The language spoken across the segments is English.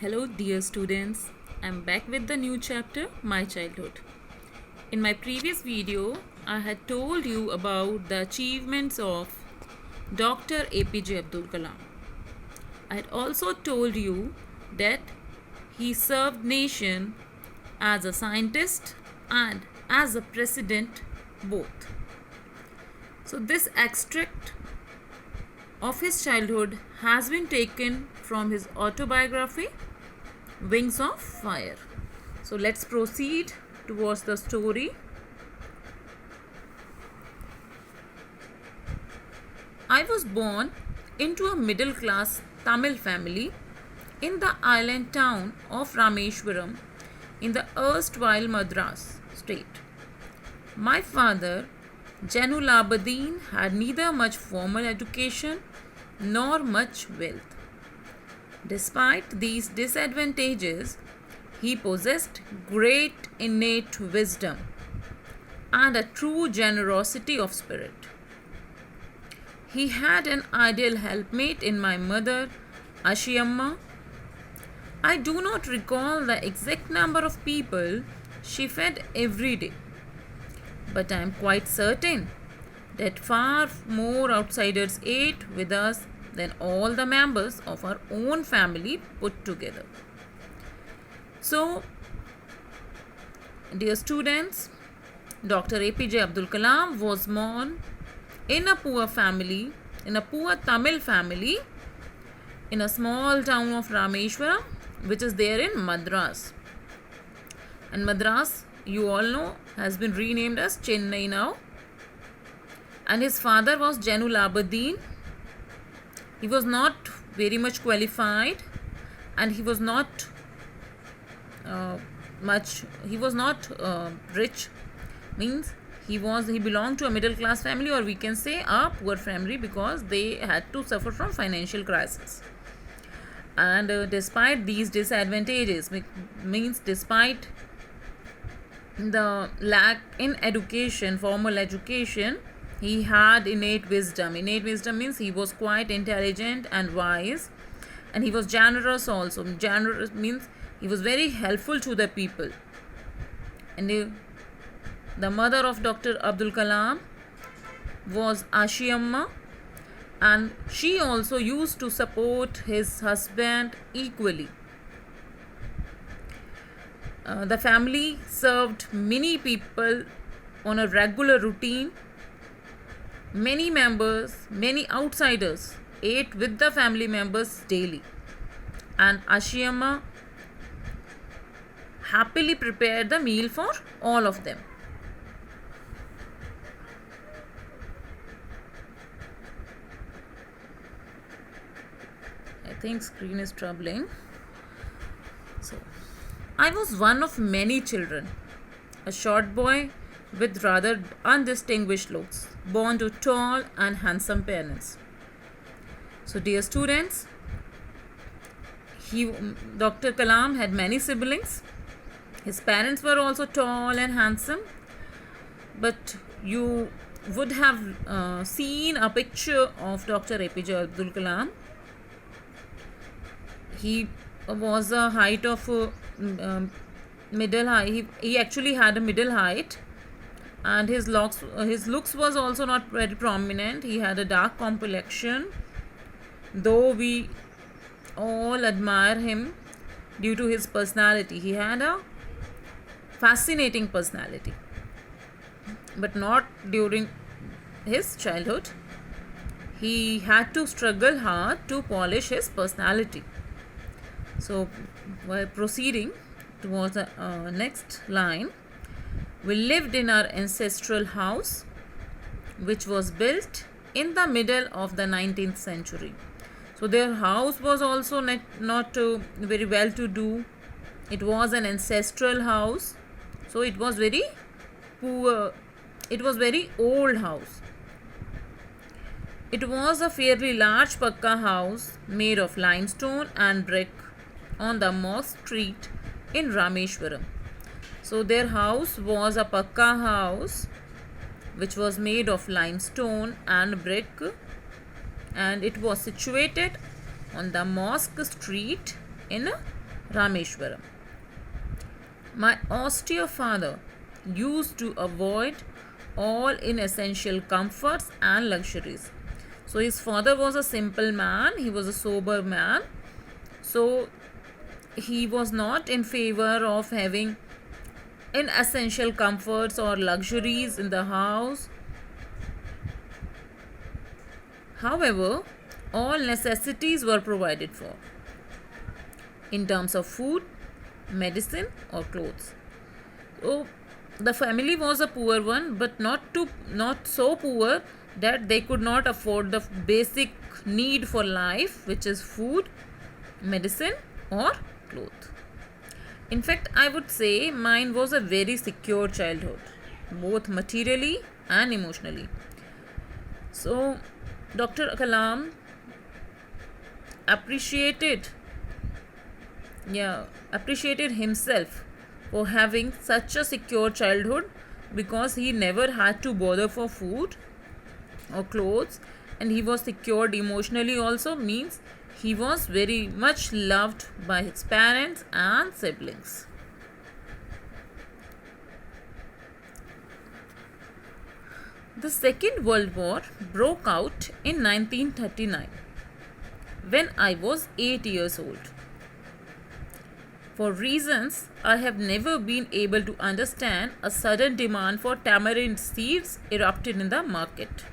Hello, dear students. I'm back with the new chapter, My Childhood. In my previous video, I had told you about the achievements of Dr. APJ Abdul Kalam. I had also told you that he served nation as a scientist and as a president both. So this extract of his childhood has been taken from his autobiography Wings of Fire. So let's proceed towards the story. I was born into a middle class Tamil family in the island town of Rameshwaram in the erstwhile Madras state. My father, Janulabadin, had neither much formal education nor much wealth. Despite these disadvantages, he possessed great innate wisdom and a true generosity of spirit. He had an ideal helpmate in my mother, Ashiyamma. I do not recall the exact number of people she fed every day, but I am quite certain that far more outsiders ate with us than all the members of our own family put together. So, dear students, Dr. APJ Abdul Kalam was born in a poor family, in a poor Tamil family, in a small town of Rameshwaram, which is there in Madras. And Madras, you all know, has been renamed as Chennai now. And his father was Janulabadin. He was not very much qualified, and he was not rich. Means he belonged to a middle class family, or we can say a poor family, because they had to suffer from financial crisis. And despite these disadvantages, means despite the lack in education, formal education, he had innate wisdom. Innate wisdom means he was quite intelligent and wise, and he was generous also. Generous means he was very helpful to the people. And the mother of Dr. Abdul Kalam was Ashiyamma, and she also used to support his husband equally. The family served many people on a regular routine. Many outsiders ate with the family members daily, and Ashiyamma happily prepared the meal for all of them. I think screen is troubling. So, I was one of many children, a short boy with rather undistinguished looks, born to tall and handsome parents. So, dear students, Dr. Kalam had many siblings. His parents were also tall and handsome, but you would have seen a picture of Dr. APJ Abdul Kalam. He was a height of middle height. He actually had a middle height, and his looks was also not very prominent. He had a dark complexion, though we all admire him due to his personality. He had a fascinating personality, but not during his childhood. He had to struggle hard to polish his personality. So, while proceeding towards the next line, we lived in our ancestral house, which was built in the middle of the 19th century. So their house was also not very well to do. It was an ancestral house, so it was very poor. It was very old house. It was a fairly large pakka house made of limestone and brick on the Mosque Street in Rameshwaram. So their house was a pakka house which was made of limestone and brick, and it was situated on the Mosque Street in Rameshwaram. My austere father used to avoid all inessential comforts and luxuries. So his father was a simple man, he was a sober man. So he was not in favor of having inessential comforts or luxuries in the house. However, all necessities were provided for in terms of food, medicine, or clothes. So the family was a poor one, but not so poor that they could not afford the basic need for life, which is food, medicine, or clothes. In fact, I would say mine was a very secure childhood, both materially and emotionally. So, Dr. Kalam appreciated appreciated himself for having such a secure childhood, because he never had to bother for food or clothes, and he was secured emotionally also, means he was very much loved by his parents and siblings. The Second World War broke out in 1939 when I was 8 years old. For reasons I have never been able to understand, a sudden demand for tamarind seeds erupted in the market.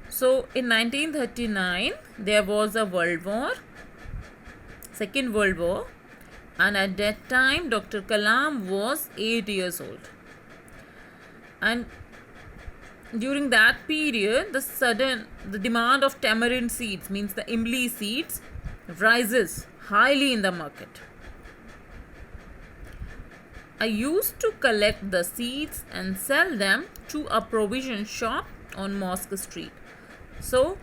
So in 1939 there was a world war, Second World War, and at that time Dr. Kalam was 8 years old. And during that period, the demand of tamarind seeds, means the imli seeds, rises highly in the market. I used to collect the seeds and sell them to a provision shop on Mosque Street. So,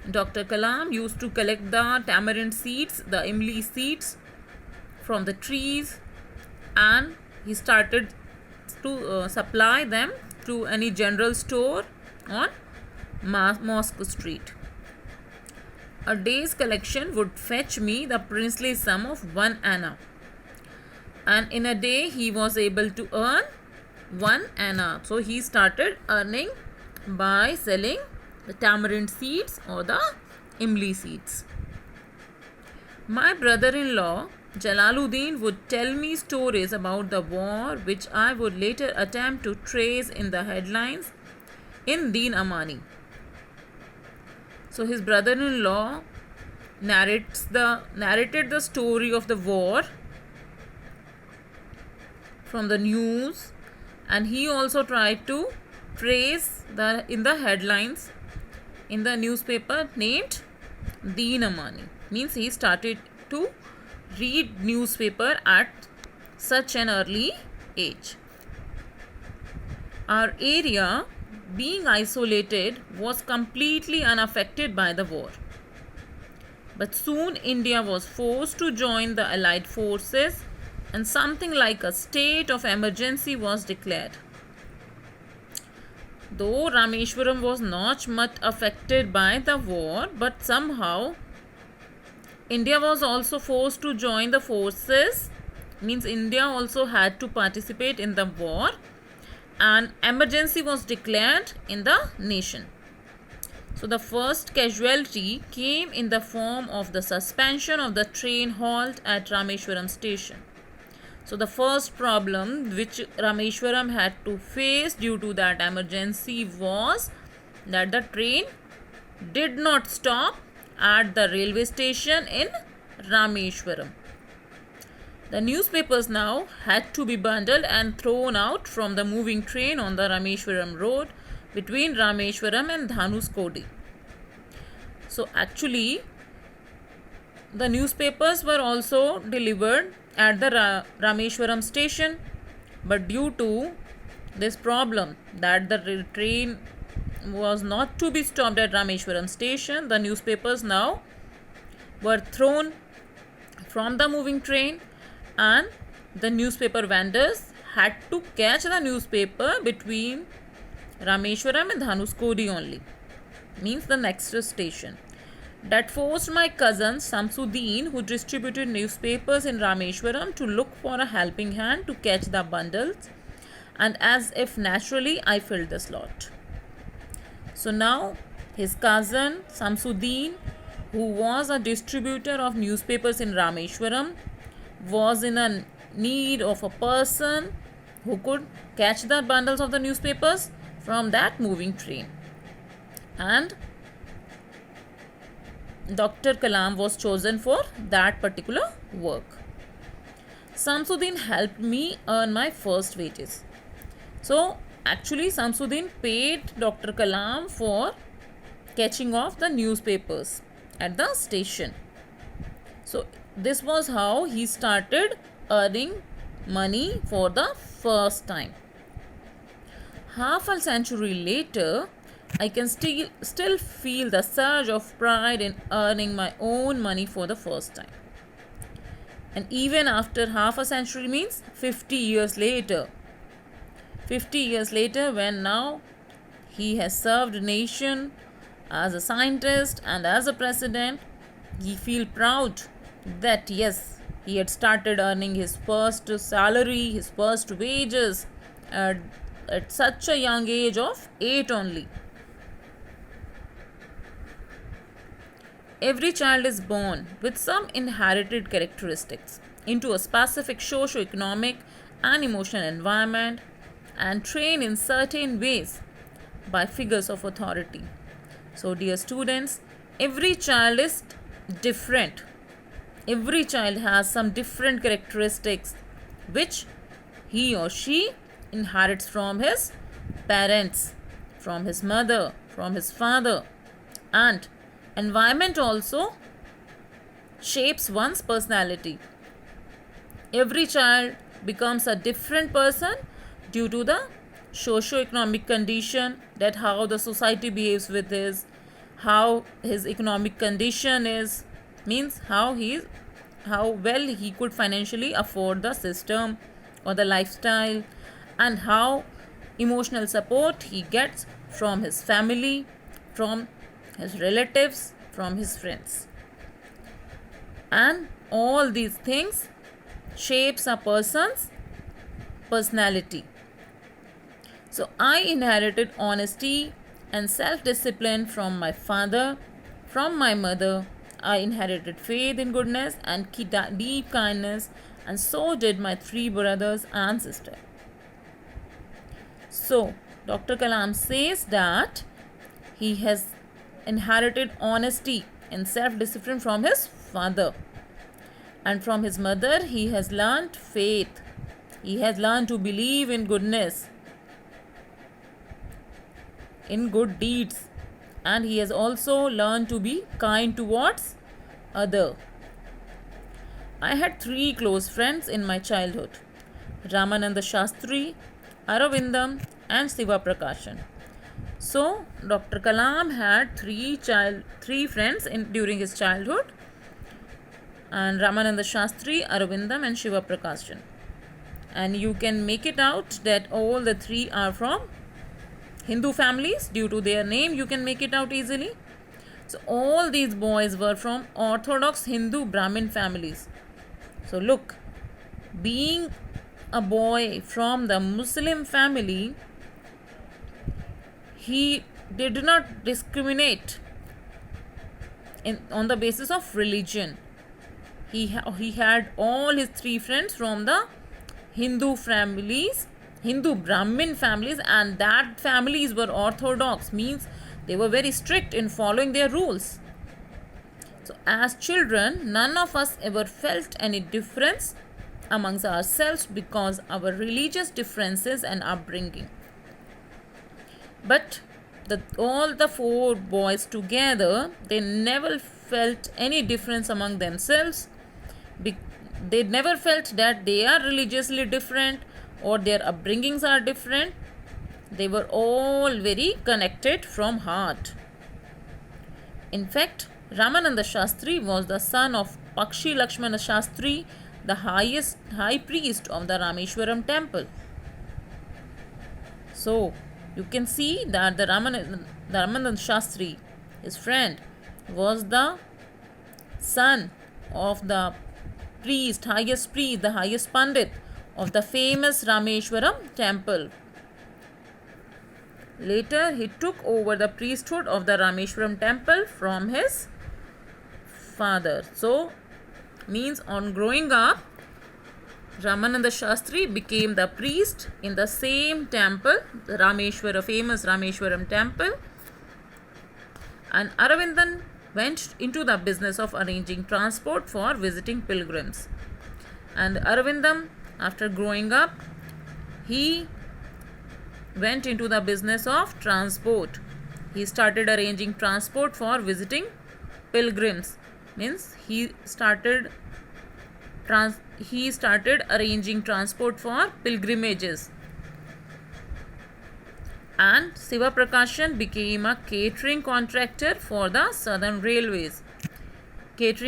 Dr. Kalam used to collect the tamarind seeds, the imli seeds from the trees, and he started to supply them to any general store on Mosque Street. A day's collection would fetch me the princely sum of 1 anna. And in a day he was able to earn 1 anna. So he started earning by selling the tamarind seeds or the imli seeds. My brother-in-law Jalaluddin would tell me stories about the war, which I would later attempt to trace in the headlines in Deen Amani. So his brother-in-law narrated the story of the war from the news, and he also tried to trace in the headlines in the newspaper named Deen Amani. Means he started to read newspaper at such an early age. Our area, being isolated, was completely unaffected by the war. But soon India was forced to join the Allied forces, and something like a state of emergency was declared. Though Rameshwaram was not much affected by the war, but somehow India was also forced to join the forces, means India also had to participate in the war, and emergency was declared in the nation. So the first casualty came in the form of the suspension of the train halt at Rameshwaram station. So the first problem which Rameshwaram had to face due to that emergency was that the train did not stop at the railway station in Rameshwaram. The newspapers now had to be bundled and thrown out from the moving train on the Rameshwaram road between Rameshwaram and Dhanuskodi. So actually, the newspapers were also delivered at the Rameshwaram station, but due to this problem that the train was not to be stopped at Rameshwaram station, the newspapers now were thrown from the moving train, and the newspaper vendors had to catch the newspaper between Rameshwaram and Dhanuskodi only, means the next station. that forced my cousin Samsuddin, who distributed newspapers in Rameshwaram, to look for a helping hand to catch the bundles, and as if naturally, I filled the slot. So now, his cousin Samsuddin, who was a distributor of newspapers in Rameshwaram, was in a need of a person who could catch the bundles of the newspapers from that moving train. And Dr. Kalam was chosen for that particular work. Samsuddin helped me earn my first wages. So, actually, Samsuddin paid Dr. Kalam for catching off the newspapers at the station. So, this was how he started earning money for the first time. Half a century later, I can still feel the surge of pride in earning my own money for the first time. And even after half a century means 50 years later. 50 years later, when now he has served the nation as a scientist and as a president, he feels proud that yes, he had started earning his first salary, his first wages at such a young age of 8 only. Every child is born with some inherited characteristics into a specific socio-economic and emotional environment and trained in certain ways by figures of authority. So, dear students, every child is different. Every child has some different characteristics which he or she inherits from his parents, from his mother, from his father, and environment also shapes one's personality. Every child becomes a different person due to the socio-economic condition, that how the society behaves with how his economic condition is, means how well he could financially afford the system or the lifestyle, and how emotional support he gets from his family, from his relatives, from his friends. And all these things shapes a person's personality. So I inherited honesty and self-discipline from my father. From my mother, I inherited faith in goodness and deep kindness, and so did my 3 brothers and sister. So, Dr. Kalam says that he has inherited honesty and self-discipline from his father, and from his mother he has learned faith. He has learned to believe in goodness, in good deeds, and he has also learned to be kind towards other. I had 3 close friends in my childhood: Ramananda Shastri, Aravindam, and Siva Prakashan. So, Dr. Kalam had three friends during his childhood, and Ramananda Shastri, Aravindam, and Shiva Prakashan. And you can make it out that all the 3 are from Hindu families. Due to their name, you can make it out easily. So, all these boys were from Orthodox Hindu Brahmin families. So, look, being a boy from the Muslim family, he did not discriminate on the basis of religion. He had all his 3 friends from the Hindu families, Hindu Brahmin families, and that families were orthodox, means they were very strict in following their rules. So, as children, none of us ever felt any difference amongst ourselves because our religious differences and upbringing. But all the 4 boys together, they never felt any difference among themselves. They never felt that they are religiously different or their upbringings are different. They were all very connected from heart. In fact, Ramananda Shastri was the son of Pakshi Lakshmana Shastri, the high priest of the Rameshwaram temple. So, you can see that the Ramananda Shastri, his friend, was the son of the priest, the highest pandit of the famous Rameshwaram temple. Later, he took over the priesthood of the Rameshwaram temple from his father. So, means on growing up, Ramananda Shastri became the priest in the same temple, the famous Rameshwaram temple, and Aravindan went into the business of arranging transport for visiting pilgrims. And Arvindam, after growing up, he went into the business of transport. He started arranging transport for visiting pilgrims. Means he started arranging transport for pilgrimages. And Siva Prakashan became a catering contractor for the Southern Railways. Catering